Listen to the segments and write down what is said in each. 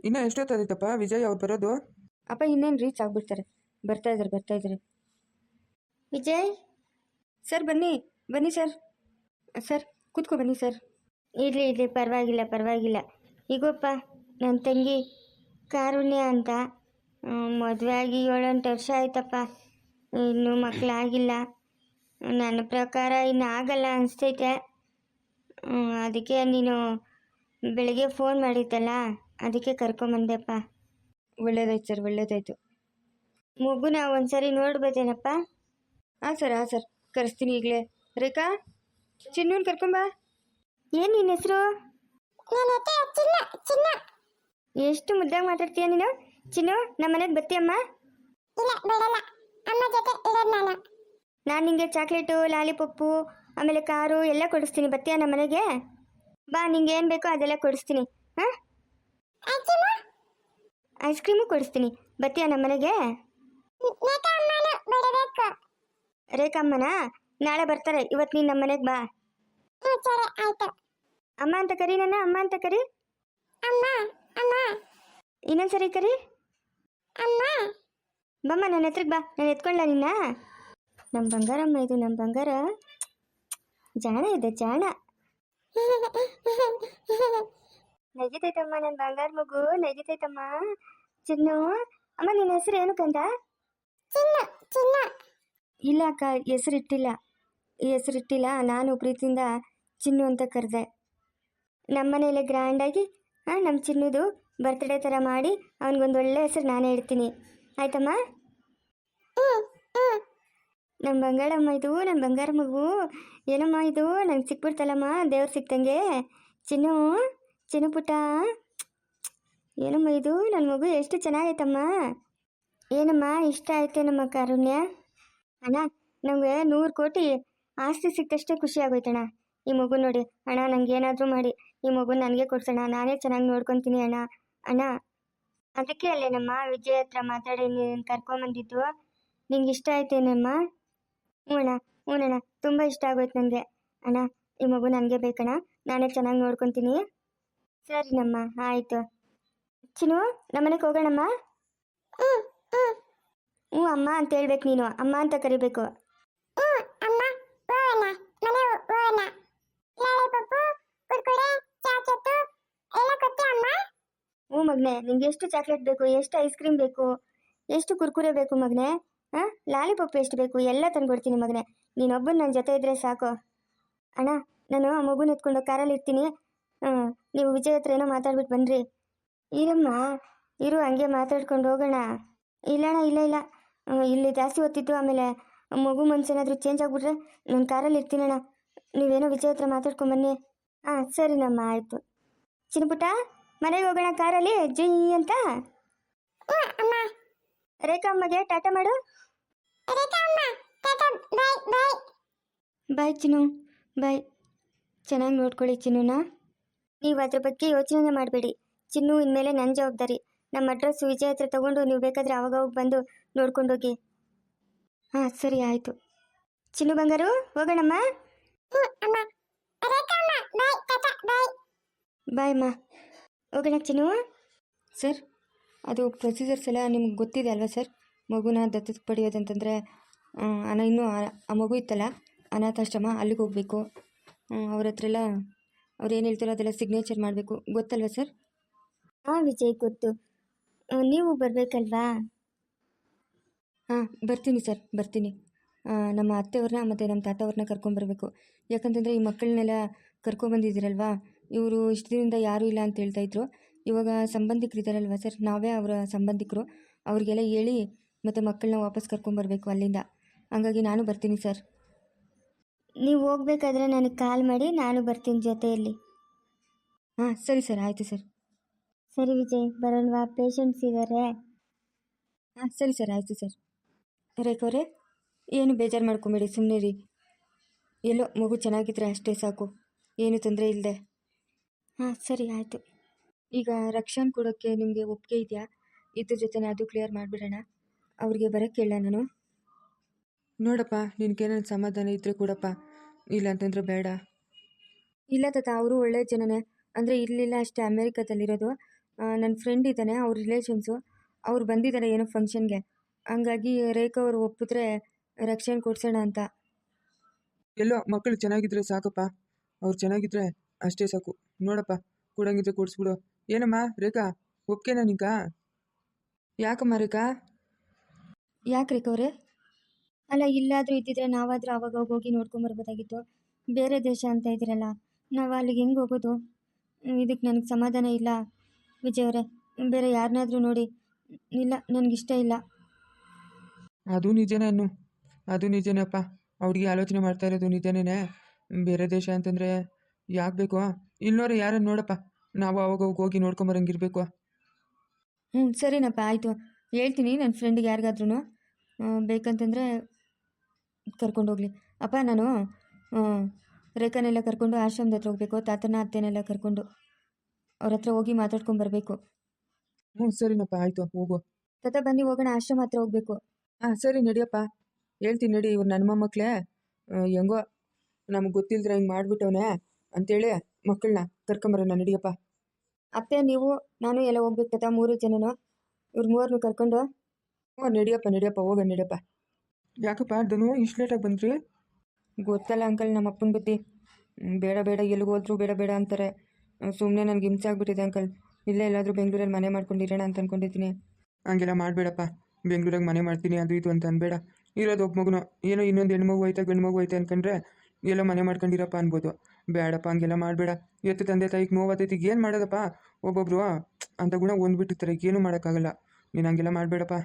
ಇನ್ನೂ ಎಷ್ಟೊತ್ತಾದೈತಪ್ಪ ವಿಜಯ್ ಅವ್ರು ಬರೋದು? ಅಪ್ಪ ಇನ್ನೇನು ರೀಚ್ ಆಗಿಬಿಡ್ತಾರೆ. ಬರ್ತಾ ಇದ್ದಾರೆ. ವಿಜಯ್ ಸರ್ ಬನ್ನಿ ಬನ್ನಿ ಸರ್. ಸರ್ ಕೂತ್ಕೊ ಬನ್ನಿ ಸರ್. ಇರಲಿ ಪರವಾಗಿಲ್ಲ. ಈಗೋಪ್ಪ ನನ್ನ ತಂಗಿ ಕಾರುಣ್ಯ ಅಂತ ಮದುವೆ ಆಗಿ 7-8 ವರ್ಷ ಆಯ್ತಪ್ಪ. ಇನ್ನೂ ಮಕ್ಕಳಾಗಿಲ್ಲ. ನನ್ನ ಪ್ರಕಾರ ಇನ್ನು ಆಗಲ್ಲ ಅನಿಸ್ತೈತೆ. ಅದಕ್ಕೆ ನೀನು ಬೆಳಿಗ್ಗೆ ಫೋನ್ ಮಾಡಿದ್ದಲ್ಲ, ಅದಕ್ಕೆ ಕರ್ಕೊಂಬಂದೆಪ್ಪ. ಒಳ್ಳೇದಾಯ್ತು ಸರ್, ಒಳ್ಳೇದಾಯ್ತು. ಮಗುನ ಒಂದ್ಸರಿ ನೋಡ್ಬೋದೇನಪ್ಪ? ಹಾಂ ಸರ್ ಕರೆಸ್ತೀನಿ ಈಗಲೇ. ರೇಖಾ, ಚಿನ್ನೂನ್ ಕರ್ಕೊಂಬ. ಏನು ನಿನ್ನ ಹೆಸರು? ಎಷ್ಟು ಮುದ್ದಾಗಿ ಮಾತಾಡ್ತೀಯ ನೀನು. ಚಿನ್ನು, ನಮ್ಮ ಮನೆಗೆ ಬರ್ತೀಯಮ್ಮ? ನಾನು ನಿಂಗೆ ಚಾಕ್ಲೇಟು, ಲಾಲಿಪಪ್ಪು, ಆಮೇಲೆ ಕಾರು ಎಲ್ಲ ಕೊಡಿಸ್ತೀನಿ. ಬರ್ತೀಯ ನಮ್ಮ ಮನೆಗೆ? ಬಾ, ನಿಂಗೆ ಏನು ಬೇಕೋ ಅದೆಲ್ಲ ಕೊಡಿಸ್ತೀನಿ. ಹಾಂ, ಐಸ್ ಕ್ರೀಮು ಕೊಡಿಸ್ತೀನಿ. ಬರ್ತೀಯ ನಮ್ಮ ಮನೆಗೆ? ರೇಖಮ್ಮನ ನಾಳೆ ಬರ್ತಾರೆ. ಇವತ್ತು ನೀನು ನಮ್ಮ ಮನೆಗೆ ಬಾ. ಅಮ್ಮ ಅಂತ ಕರಿ, ನನ್ನ ಅಮ್ಮ ಅಂತ ಕರಿ. ಇನ್ನೊಂದ್ಸರಿ ಕರಿ. ಬಮ್ಮ ನನ್ನ ಹತ್ರಕ್ಕೆ ಬಾ, ನಾನು ಎತ್ಕೊಳ್ಳ ನಿನ್ನ. ನಮ್ಮ ಬಂಗಾರಮ್ಮ ಇದು, ನಮ್ಮ ಬಂಗಾರ ಜಾಣ ಇದೆ, ಜಾಣ. ನಗಿತೈತಮ್ಮ ನನ್ನ ಬಂಗಾರ ಮಗು, ನಗಿತೈತಮ್ಮ. ಚಿನ್ನು, ಅಮ್ಮ ನಿನ್ನ ಹೆಸರು ಏನು ಕಂದ? ಇಲ್ಲ ಅಕ್ಕ, ಹೆಸರಿಟ್ಟಿಲ್ಲ. ನಾನು ಪ್ರೀತಿಯಿಂದ ಚಿನ್ನು ಅಂತ ಕರೆದೆ. ನಮ್ಮ ಮನೇಲೆ ಗ್ರ್ಯಾಂಡಾಗಿ ನಮ್ಮ ಚಿನ್ನುದು ಬರ್ತ್ಡೇ ಥರ ಮಾಡಿ ಅವನಿಗೊಂದು ಒಳ್ಳೆ ಹೆಸರು ನಾನೇ ಇಡ್ತೀನಿ. ಆಯ್ತಮ್ಮ? ನಮ್ಮ ಬಂಗಾರಮ್ಮ ಇದು, ನನ್ನ ಬಂಗಾರ ಮಗು. ಏನಮ್ಮ ಇದು ನಂಗೆ ಸಿಕ್ಬಿಡ್ತಲ್ಲಮ್ಮ, ದೇವ್ರು ಸಿಕ್ತಂಗೆ. ಚಿನ್ನು ಪುಟ್ಟ, ಏನಮ್ಮ ಇದು ನನ್ನ ಮಗು, ಎಷ್ಟು ಚೆನ್ನಾಗೈತಮ್ಮ. ಏನಮ್ಮ ಇಷ್ಟ ಆಯ್ತೇನಮ್ಮ ಕಾರುಣ್ಯ? ಅಣ್ಣ, ನಮಗೆ 100 ಕೋಟಿ ಆಸ್ತಿ ಸಿಕ್ತಷ್ಟೇ ಖುಷಿ ಆಗೋಯ್ತಣ್ಣ. ಈ ಮಗು ನೋಡಿ ಅಣ್ಣ, ನಂಗೆ ಏನಾದರೂ ಮಾಡಿ ಈ ಮಗು ನನಗೆ ಕೊಡ್ಸೋಣ, ನಾನೇ ಚೆನ್ನಾಗಿ ನೋಡ್ಕೊತೀನಿ ಅಣ್ಣ. ಅದಕ್ಕೆ ಅಲ್ಲೇನಮ್ಮ ವಿಜಯ್ ಹತ್ರ ಮಾತಾಡಿ ನೀನು ಕರ್ಕೊಂಬಂದಿದ್ದು. ನಿಂಗೆ ಇಷ್ಟ ಆಯ್ತೇನಮ್ಮ? ಹ್ಞೂ ಅಣ್ಣ, ತುಂಬ ಇಷ್ಟ ಆಗೋಯ್ತು ನನಗೆ. ಅಣ್ಣ, ಈ ಮಗು ನನಗೆ ಬೇಕಣ್ಣ, ನಾನೇ ಚೆನ್ನಾಗಿ ನೋಡ್ಕೊತೀನಿ. ಸರಿನಮ್ಮ, ಆಯಿತು. ಚಿನ್ನು, ನಮ್ಮನೆಗೆ ಹೋಗೋಣಮ್ಮ? ಹ್ಞೂ ಅಮ್ಮ ಅಂತ ಹೇಳ್ಬೇಕು ನೀನು, ಅಮ್ಮ ಅಂತ ಕರಿಬೇಕು. ಹ್ಞೂ ಮಗನೆ, ನಿಂಗೆ ಎಷ್ಟು ಚಾಕ್ಲೇಟ್ ಬೇಕು, ಎಷ್ಟು ಐಸ್ ಕ್ರೀಮ್ ಬೇಕು, ಎಷ್ಟು ಕುರ್ಕುರೆ ಬೇಕು ಮಗನೆ, ಲಾಲಿಪಾಪ್ ಎಷ್ಟು ಬೇಕು ಎಲ್ಲ ತಂದ್ಕೊಡ್ತೀನಿ ಮಗನೆ. ನೀನೊಬ್ಬನು ನನ್ನ ಜೊತೆ ಇದ್ರೆ ಸಾಕು. ಅಣ್ಣ, ನಾನು ಆ ಮಗುನ ಎತ್ಕೊಂಡು ಕಾರಲ್ಲಿ ಇರ್ತೀನಿ. ನೀವು ವಿಜಯ್ ಹತ್ರ ಏನೋ ಮಾತಾಡ್ಬಿಟ್ಟು ಬನ್ನಿರಿ. ಇರಮ್ಮ, ಇರು, ಹಂಗೆ ಮಾತಾಡ್ಕೊಂಡು ಹೋಗೋಣ. ಇಲ್ಲಣ್ಣ, ಇಲ್ಲ, ಇಲ್ಲಿ ಜಾಸ್ತಿ ಹೊತ್ತಿದ್ದು, ಆಮೇಲೆ ಮಗು ಮನ್ಸೇನಾದರೂ ಚೇಂಜ್ ಆಗಿಬಿಟ್ರೆ ನಾನು ಕಾರಲ್ಲಿ ಇರ್ತೀನಣ್ಣ. ನೀವೇನೋ ವಿಜಯ್ ಹತ್ರ ಮಾತಾಡ್ಕೊಂಬನ್ನಿ. ಹಾಂ ಸರಿನಮ್ಮ, ಆಯಿತು. ಚಿನ್ನಪುಟ್ಟ, ಮನೆಗೆ ಹೋಗೋಣ ಕಾರಲ್ಲಿ ಜೈ ಅಂತ. ರೇಖಾ ಅಮ್ಮಗೆ ಟಾಟಾ ಮಾಡು. ಬಾಯ್ ಚಿನ್ನು, ಬಾಯ್. ಚೆನ್ನಾಗಿ ನೋಡ್ಕೊಳ್ಳಿ ಚಿನ್ನುನ. ನೀವು ಅದ್ರ ಬಗ್ಗೆ ಯೋಚನೆ ಮಾಡಬೇಡಿ. ಚಿನ್ನು ಇನ್ಮೇಲೆ ನನ್ನ ಜವಾಬ್ದಾರಿ. ನಮ್ಮ ಅಡ್ರೆಸ್ ವಿಜಯ್ ಹತ್ರ ತಗೊಂಡು ನೀವು ಬೇಕಾದರೆ ಅವಾಗ ಬಂದು ನೋಡ್ಕೊಂಡೋಗಿ. ಹಾಂ ಸರಿ, ಆಯಿತು. ಚಿನ್ನು ಬಂಗಾರು, ಹೋಗೋಣಮ್ಮ? ಬಾಯ್ ಅಮ್ಮ, ಹೋಗೋಣ ಚಿನ್ನು. ಸರ್, ಅದು ಪ್ರೊಸೀಜರ್ಸ್ ಎಲ್ಲ ನಿಮ್ಗೆ ಗೊತ್ತಿದೆ ಅಲ್ವಾ ಸರ್? ಮಗುನ ದತ್ತಕ್ಕೆ ಪಡೆಯೋದಂತಂದರೆ ಇನ್ನೂ ಆ ಮಗು ಇತ್ತಲ್ಲ ಅನಾಥಾಶ್ರಮ, ಅಲ್ಲಿಗೆ ಹೋಗಬೇಕು. ಅವ್ರ ಹತ್ರ ಎಲ್ಲ ಅವ್ರು ಏನು ಹೇಳ್ತಾರೋ ಅದೆಲ್ಲ ಸಿಗ್ನೇಚರ್ ಮಾಡಬೇಕು, ಗೊತ್ತಲ್ವಾ ಸರ್? ಹಾಂ ವಿಜಯ್, ಗೊತ್ತು. ನೀವು ಬರಬೇಕಲ್ವಾ? ಹಾಂ ಬರ್ತೀನಿ ಸರ್, ಬರ್ತೀನಿ. ನಮ್ಮ ಅತ್ತೆಯವ್ರನ್ನ ಮತ್ತು ನಮ್ಮ ತಾತವ್ರನ್ನ ಕರ್ಕೊಂಬರ್ಬೇಕು. ಯಾಕಂತಂದರೆ ಈ ಮಕ್ಕಳನ್ನೆಲ್ಲ ಕರ್ಕೊಂಬಂದಿದ್ದೀರಲ್ವಾ, ಇವರು ಇಷ್ಟು ದಿನದಿಂದ ಯಾರೂ ಇಲ್ಲ ಅಂತ ಹೇಳ್ತಾಯಿದ್ರು. ಇವಾಗ ಸಂಬಂಧಿಕರಿದ್ದಾರಲ್ವ ಸರ್, ನಾವೇ ಅವರ ಸಂಬಂಧಿಕರು. ಅವ್ರಿಗೆಲ್ಲ ಹೇಳಿ ಮತ್ತು ಮಕ್ಕಳನ್ನ ವಾಪಸ್ ಕರ್ಕೊಂಬರ್ಬೇಕು ಅಲ್ಲಿಂದ. ಹಂಗಾಗಿ ನಾನು ಬರ್ತೀನಿ ಸರ್. ನೀವು ಹೋಗ್ಬೇಕಾದ್ರೆ ನನಗೆ ಕಾಲ್ ಮಾಡಿ, ನಾನು ಬರ್ತೀನಿ ಜೊತೆಯಲ್ಲಿ. ಹಾಂ ಸರಿ ಸರ್, ಆಯಿತು ಸರ್. ಸರಿ ವಿಜಯ್, ಬರೋಣವಾ? ಪೇಷಂಟ್ಸ್ ಇದ್ದಾರೆ. ಹಾಂ ಸರಿ ಸರ್, ಆಯಿತು ಸರ್. ರೇಖವ್ರೆ, ಏನು ಬೇಜಾರು ಮಾಡ್ಕೊಂಬೇಡಿ, ಸುಮ್ಮನೆ ರೀ. ಎಲ್ಲೋ ಮಗು ಚೆನ್ನಾಗಿದ್ರೆ ಅಷ್ಟೇ ಸಾಕು, ಏನು ತೊಂದರೆ ಇಲ್ಲದೆ. ಹಾಂ ಸರಿ, ಆಯಿತು. ಈಗ ರಕ್ಷಣೆ ಕೊಡೋಕ್ಕೆ ನಿಮಗೆ ಒಪ್ಪಿಗೆ ಇದೆಯಾ? ಇದ್ರ ಜೊತೆ ಅದು ಕ್ಲಿಯರ್ ಮಾಡಿಬಿಡೋಣ. ಅವ್ರಿಗೆ ಬರೋಕ್ಕೆ ಹೇಳ ನಾನು. ನೋಡಪ್ಪ, ನಿನಗೇನೇನು ಸಮಾಧಾನ ಇದ್ದರೆ ಕೊಡಪ್ಪ, ಇಲ್ಲ ಅಂತಂದ್ರೆ ಬೇಡ. ಇಲ್ಲ ತಾತ, ಅವರು ಒಳ್ಳೆ ಜನನೇ. ಅಂದರೆ ಇರಲಿಲ್ಲ ಅಷ್ಟೇ, ಅಮೇರಿಕಾದಲ್ಲಿರೋದು. ನನ್ನ ಫ್ರೆಂಡ್ ಇದ್ದಾನೆ, ಅವ್ರ ರಿಲೇಷನ್ಸು ಅವ್ರು ಬಂದಿದ್ದಾರೆ ಏನೋ ಫಂಕ್ಷನ್ಗೆ. ಹಂಗಾಗಿ ರೇಖಾ ಅವರು ಒಪ್ಪಿದ್ರೆ ರಕ್ಷಣೆ ಕೊಡ್ಸೋಣ ಅಂತ. ಎಲ್ಲೋ ಮಕ್ಕಳು ಚೆನ್ನಾಗಿದ್ರೆ ಸಾಕಪ್ಪ. ಅವ್ರು ಚೆನ್ನಾಗಿದ್ರೆ ಅಷ್ಟೇ ಸಾಕು. ನೋಡಪ್ಪ, ಕೊಡಂಗಿದ್ರೆ ಕೊಡಿಸ್ಬಿಡು. ಏನಮ್ಮ ರೇಖಾ, ಒಪ್ಕೆನಾ ನಿಂಕ? ಯಾಕಮ್ಮ ರೇಖಾ? ಯಾಕೆ ರೇಖಾ ಅವರೇ? ಅಲ್ಲ, ಇಲ್ಲಾದರೂ ಇದ್ದಿದ್ರೆ ನಾವಾದರೂ ಆವಾಗ ಹೋಗಿ ನೋಡ್ಕೊಂಬರ್ಬೋದಾಗಿತ್ತು. ಬೇರೆ ದೇಶ ಅಂತ ಇದ್ದೀರಲ್ಲ, ನಾವು ಅಲ್ಲಿಗೆ ಹೆಂಗೆ ಹೋಗೋದು? ಇದಕ್ಕೆ ನನಗೆ ಸಮಾಧಾನ ಇಲ್ಲ ವಿಜಯ್ ಅವರೇ. ಬೇರೆ ಯಾರನ್ನಾದರೂ ನೋಡಿ. ಇಲ್ಲ, ನನಗಿಷ್ಟ ಇಲ್ಲ. ಅದು ನಿಜನೇ ಅನ್ನು, ಅದು ನಿಜನೇಪ್ಪ. ಅವ್ರಿಗೆ ಆಲೋಚನೆ ಮಾಡ್ತಾ ಇರೋದು ನಿಜನೇ. ಬೇರೆ ದೇಶ ಅಂತಂದರೆ ಯಾಕೆ ಬೇಕು? ಇಲ್ಲೋರೆ ಯಾರನ್ನು ನೋಡಪ್ಪ, ನಾವು ಅವಾಗ ಹೋಗಿ ನೋಡ್ಕೊಂಬರಂಗಿರ್ಬೇಕು. ಸರಿನಪ್ಪ, ಆಯಿತು. ಹೇಳ್ತೀನಿ ನನ್ನ ಫ್ರೆಂಡಿಗೆ ಯಾರಿಗಾದ್ರೂ ಬೇಕಂತಂದರೆ ಕರ್ಕೊಂಡೋಗ್ಲಿ. ಅಪ್ಪ, ನಾನು ರೇಖಾನೆಲ್ಲ ಕರ್ಕೊಂಡು ಆಶ್ರಮದ ಹತ್ರ ಹೋಗಬೇಕು. ತಾತನ ಅತ್ತೆನೆಲ್ಲ ಕರ್ಕೊಂಡು ಅವ್ರ ಹತ್ರ ಹೋಗಿ ಮಾತಾಡ್ಕೊಂಬರ್ಬೇಕು. ಸರಿನಪ್ಪ, ಆಯಿತು, ಹೋಗು. ತಾತ ಬನ್ನಿ ಹೋಗೋಣ, ಆಶ್ರಮ ಹತ್ರ ಹೋಗಬೇಕು. ಸರಿ ನಡಿಯಪ್ಪ, ಹೇಳ್ತೀನಿ ನಡಿ. ಇವ್ರು ನನ್ನ ಮೊಮ್ಮಕ್ಕಳೇ, ಹೆಂಗೋ ನಮಗೆ ಗೊತ್ತಿಲ್ಲದ್ರೆ ಹಿಂಗೆ ಮಾಡಿಬಿಟ್ಟವನೆ ಅಂತೇಳಿ ಮಕ್ಕಳನ್ನ ಕರ್ಕೊಂಬರೋಣ, ನಡಿಯಪ್ಪ. ಅತ್ತೆ, ನೀವು ನಾನು ಎಲ್ಲ ಹೋಗ್ಬೇಕು ತಾತ, 3 ಜನನು. ಇವ್ರು 3 ಕರ್ಕೊಂಡು. ನಡಿಯಪ್ಪ, ಹೋಗ ನಡಿಯಪ್ಪ. ಯಾಕಪ್ಪ ಧನು ಇಷ್ಟು ಲೇಟಾಗಿ ಬಂದ್ರಿ? ಗೊತ್ತಲ್ಲ ಅಂಕಲ್, ನಮ್ಮ ಅಪ್ಪನ ಬುದ್ಧಿ. ಬೇಡ ಎಲ್ಲಿಗೆ ಹೋದ್ರು ಬೇಡ ಅಂತಾರೆ. ಸುಮ್ಮನೆ ನನಗೆ ಹಿಂಸೆ ಆಗ್ಬಿಟ್ಟಿದೆ ಅಂಕಲ್. ಇಲ್ಲೇ ಎಲ್ಲಾದರೂ ಬೆಂಗಳೂರಲ್ಲಿ ಮನೆ ಮಾಡ್ಕೊಂಡಿರೋಣ ಅಂತ ಅಂದ್ಕೊಂಡಿದ್ದೀನಿ. ಹಂಗೆಲ್ಲ ಮಾಡಬೇಡಪ್ಪ. ಬೆಂಗಳೂರಾಗ ಮನೆ ಮಾಡ್ತೀನಿ ಅದು ಇದು ಅಂತ ಅನ್ಬೇಡ. ಇರೋದು ಒಬ್ಬ ಮಗುನು, ಏನೋ ಇನ್ನೊಂದು ಹೆಣ್ಮಗು ಐತೆ ಗಂಡು ಮಗು ಐತೆ ಅನ್ಕೊಂಡ್ರೆ ಎಲ್ಲೋ ಮನೆ ಮಾಡ್ಕೊಂಡಿರಪ್ಪ ಅನ್ಬೋದು. ಬೇಡಪ್ಪ, ಹಂಗೆಲ್ಲ ಮಾಡಬೇಡ. ಎತ್ತು ತಂದೆ ತಾಯಿಗೆ ನೋವಾತೈತಿ, ಏನು ಮಾಡೋದಪ್ಪ? ಒಬ್ಬೊಬ್ರು ಅಂತ ಗುಣ ಹೊಂದ್ಬಿಟ್ಟಿರ್ತಾರೆ, ಏನೂ ಮಾಡೋಕ್ಕಾಗಲ್ಲ. ನೀನು ಹಂಗೆಲ್ಲ ಮಾಡಬೇಡಪ್ಪ.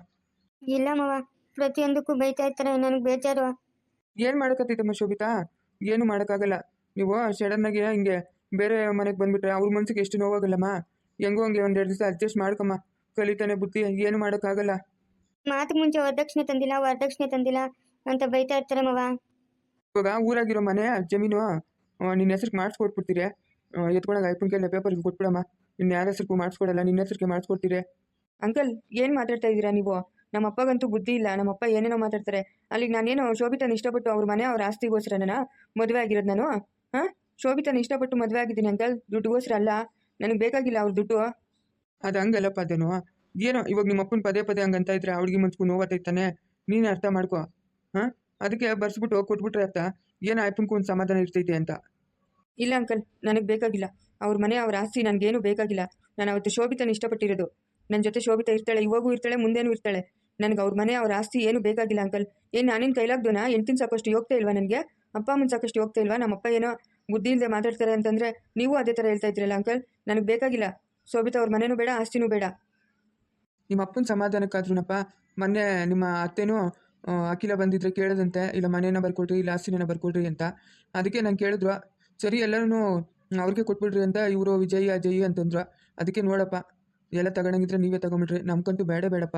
ಇಲ್ಲ ಮಾವ, ಪ್ರತಿಯೊಂದಕ್ಕೂ ಬೈತಾ ಇರ್ತಾರೆ, ನನಗೆ ಬೇಜಾರು. ಏನು ಮಾಡೋಕ್ಕತ್ತೈತಮ್ಮ ಶೋಭಿತಾ? ಏನು ಮಾಡೋಕ್ಕಾಗಲ್ಲ. ನೀವು ಸಡನ್ನಾಗಿ ಹಿಂಗೆ ಬೇರೆ ಮನೆಗೆ ಬಂದುಬಿಟ್ರೆ ಅವ್ರ ಮನ್ಸಿಗೆ ಎಷ್ಟು ನೋವಾಗಲ್ಲಮ್ಮ. ಹೆಂಗೋ ಹಂಗೆ 1-2 ದಿವಸ ಅಡ್ಜಸ್ಟ್ ಮಾಡ್ಕಮ್ಮ. ಕಲಿತಾನೆ ಬುದ್ಧಿ, ಏನು ಮಾಡೋಕ್ಕಾಗಲ್ಲ. ಮಾತು ಮುಂಚೆ ವರದಕ್ಷಿಣೆ ತಂದಿಲ್ಲ ಅಂತ ಬೈತಾ ಇರ್ತಾರೆ ಮಾವ. ಇವಾಗ ಊರಾಗಿರೋ ಮನೆ ಜಮೀನು ನಿನ್ನ ಹೆಸ್ರಿಗೆ ಮಾಡಿಸ್ಕೊಟ್ಬಿಡ್ತೀರಿ. ಎತ್ಕೊಳಗೆ ಐಪನ್ ಕೈಲಿ ಪೇಪರ್ಗೆ ಕೊಟ್ಬಿಡಮ್ಮ. ನಿನ್ನ ಯಾರ ಹೆಸ್ರಿಗೂ ಮಾಡಿಸ್ಕೊಡಲ್ಲ, ನಿನ್ನ ಹೆಸ್ರಿಗೆ ಮಾಡಿಸ್ಕೊಡ್ತೀರಿ. ಅಂಕಲ್, ಏನು ಮಾತಾಡ್ತಾ ಇದ್ದೀರಾ ನೀವು? ನಮ್ಮ ಅಪ್ಪಗಂತೂ ಬುದ್ಧಿ ಇಲ್ಲ. ನಮ್ಮ ಅಪ್ಪ ಏನೇನೋ ಮಾತಾಡ್ತಾರೆ. ಅಲ್ಲಿಗೆ ನಾನೇನೋ ಶೋಭಿತನ ಇಷ್ಟಪಟ್ಟು ಅವ್ರ ಮನೆ ಅವ್ರ ಆಸ್ತಿಗೋಸ್ಕರ ಮದುವೆ ಆಗಿರೋದು ನಾನು. ಶೋಭಿತನ ಇಷ್ಟಪಟ್ಟು ಮದುವೆ ಆಗಿದ್ದೀನಿ ಅಂಕಲ್, ದುಡ್ಡುಗೋಸ್ಕರ ಅಲ್ಲ. ನನಗೆ ಬೇಕಾಗಿಲ್ಲ ಅವ್ರ ದುಡ್ಡು. ಅದು ಹಂಗಲ್ಲಪ್ಪ ಅದನ್ನು. ಏನೋ ಇವಾಗ ನಿಮ್ಮ ಅಪ್ಪನ ಪದೇ ಹಂಗಂತ ಇದ್ರೆ ಅವ್ಳಿಗೆ ಮನ್ಸ್ಕು ನೋವತ್ತೈತಾನೆ. ನೀನು ಅರ್ಥ ಮಾಡ್ಕೋ. ಅದಕ್ಕೆ ಬರ್ಸ್ಬಿಟ್ಟು ಕೊಟ್ಬಿಟ್ರೆ ಅರ್ಥ ಏನೋ ಅಪ್ಪನ್ಗೂ ಒಂದು ಸಮಾಧಾನ ಇರ್ತೈತೆ ಅಂತ. ಇಲ್ಲ ಅಂಕಲ್, ನನಗೆ ಬೇಕಾಗಿಲ್ಲ ಅವ್ರ ಮನೆ ಅವ್ರ ಆಸ್ತಿ. ನನಗೇನು ಬೇಕಾಗಿಲ್ಲ. ನಾನು ಅವತ್ತು ಶೋಭಿತನ ಇಷ್ಟಪಟ್ಟಿರೋದು. ನನ್ನ ಜೊತೆ ಶೋಭಿತಾ ಇರ್ತಾಳೆ, ಇವಾಗೂ ಇರ್ತಾಳೆ, ಮುಂದೇನೂ ಇರ್ತಾಳೆ. ನನಗೆ ಅವ್ರ ಮನೆ ಅವ್ರ ಆಸ್ತಿ ಏನು ಬೇಕಾಗಿಲ್ಲ ಅಂಕಲ್. ಏನು ನಾನೇನು ಕೈಲಾಗ್ದೋನಾ? ಹೆಂಡ್ತಿನ ಸಾಕಷ್ಟು ಹೋಗ್ತಾ ಇಲ್ವಾ ನನಗೆ? ಅಪ್ಪ ಅಮ್ಮನ ಸಾಕಷ್ಟು ಹೋಗ್ತಾ ಇಲ್ವಾ? ನಮ್ಮಪ್ಪ ಏನೋ ಬುದ್ಧಿ ಇಲ್ಲದೆ ಮಾತಾಡ್ತಾರೆ ಅಂತಂದರೆ ನೀವು ಅದೇ ಥರ ಹೇಳ್ತಾ ಇದ್ರಲ್ಲ ಅಂಕಲ್. ನನಗೆ ಬೇಕಾಗಿಲ್ಲ ಶೋಭಿತಾ ಅವ್ರ ಮನೆನೂ ಬೇಡ, ಆಸ್ತಿನೂ ಬೇಡ. ನಿಮ್ಮ ಅಪ್ಪನ ಸಮಾಧಾನಕ್ಕಾದ್ರೂನಪ್ಪ. ಮೊನ್ನೆ ನಿಮ್ಮ ಅತ್ತೆನೂ ಅಖಿಲ ಬಂದಿದ್ರೆ ಕೇಳೋದಂತೆ, ಇಲ್ಲ ಮನೇನ ಬರ್ಕೊಡ್ರಿ, ಇಲ್ಲ ಆಸ್ತಿನ ಬರ್ಕೊಡ್ರಿ ಅಂತ. ಅದಕ್ಕೆ ನಾನು ಕೇಳಿದ್ರು. ಸರಿ ಎಲ್ಲರೂ ಅವ್ರಿಗೆ ಕೊಟ್ಬಿಡ್ರಿ ಅಂತ ಇವರು ವಿಜಯ್ ಅಜಯ್ ಅಂತಂದ್ರು. ಅದಕ್ಕೆ ನೋಡಪ್ಪ, ಎಲ್ಲ ತಗೊಳಂಗಿದ್ರೆ ನೀವೇ ತಗೊಂಬಿಡ್ರಿ, ನಮ್ಗಂತೂ ಬೇಡಪ್ಪ.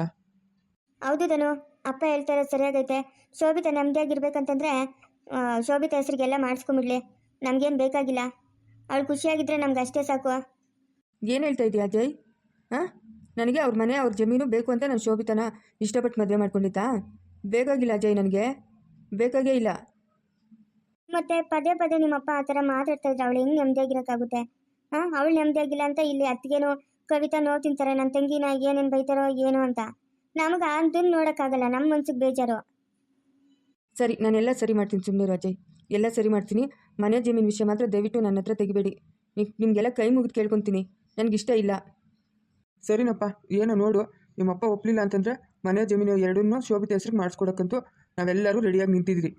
ಹೌದು ಧನು, ಅಪ್ಪ ಹೇಳ್ತಾರೆ ಸರಿಯಾಗೈತೆ. ಶೋಭಿತಾ ನೆಮ್ಮದಿಯಾಗಿರ್ಬೇಕಂತಂದ್ರೆ ಶೋಭಿತಾ ಹೆಸರಿಗೆಲ್ಲ ಮಾಡಿಸ್ಕೊಂಬಿಡ್ಲಿ. ನಮಗೇನು ಬೇಕಾಗಿಲ್ಲ. ಅವಳು ಖುಷಿಯಾಗಿದ್ದರೆ ನಮ್ಗೆ ಅಷ್ಟೇ ಸಾಕು. ಏನು ಹೇಳ್ತಾ ಇದೀಯ ಅಜಯ್? ನನಗೆ ಅವ್ರ ಮನೆ ಅವ್ರ ಜಮೀನು ಬೇಕು ಅಂತ ನಾನು ಶೋಭಿತನ ಇಷ್ಟಪಟ್ಟು ಮದುವೆ ಮಾಡ್ಕೊಂಡಿದ್ದಾ? ಬೇಕಾಗಿಲ್ಲ ಅಜಯ್, ನನಗೆ ಬೇಕಾಗೇ ಇಲ್ಲ. ಮತ್ತೆ ಪದೇ ನಿಮ್ಮಪ್ಪ ಆ ಥರ ಮಾತಾಡ್ತಾ ಇದ್ರೆ ಅವಳು ಹೆಂಗೆ ನೆಮ್ಮದಿಯಾಗಿರೋಕ್ಕಾಗುತ್ತೆ? ಅವಳು ನೆಮ್ಮದಿಯಾಗಿಲ್ಲ ಅಂತ ಇಲ್ಲಿ ಅತ್ತಿಗೇನು ಕವಿತಾ ನೋವು ತಿಂತಾರೆ, ನನ್ನ ತಂಗಿನ ಏನೇನು ಬೈತಾರೋ ಏನೋ ಅಂತ. ನಮಗೆ ಅದನ್ನು ನೋಡೋಕ್ಕಾಗಲ್ಲ, ನಮ್ಮ ಮನ್ಸಿಗೆ ಬೇಜಾರು. ಸರಿ, ನಾನೆಲ್ಲ ಸರಿ ಮಾಡ್ತೀನಿ, ಸುಮ್ಮನೆ ಅಜಯ್. ಎಲ್ಲ ಸರಿ ಮಾಡ್ತೀನಿ. ಮನೆ ಜಮೀನು ವಿಷಯ ಮಾತ್ರ ದಯವಿಟ್ಟು ನನ್ನ ಹತ್ರ ತೆಗಿಬೇಡಿ. ನಿಮಗೆಲ್ಲ ಕೈ ಮುಗಿದು ಕೇಳ್ಕೊತೀನಿ, ನನಗಿಷ್ಟ ಇಲ್ಲ. ಸರಿನಪ್ಪ, ಏನೋ ನೋಡು. ನಿಮ್ಮಪ್ಪ ಒಪ್ಪಲಿಲ್ಲ ಅಂತಂದರೆ ಮನೆ ಜಮೀನು ಎರಡನ್ನೂ ಶೋಭಿತ ಹೆಸ್ರಿಗೆ ಮಾಡಿಸ್ಕೊಡಕ್ಕಂತೂ ನಾವೆಲ್ಲರೂ ರೆಡಿಯಾಗಿ ನಿಂತಿದ್ರಿ.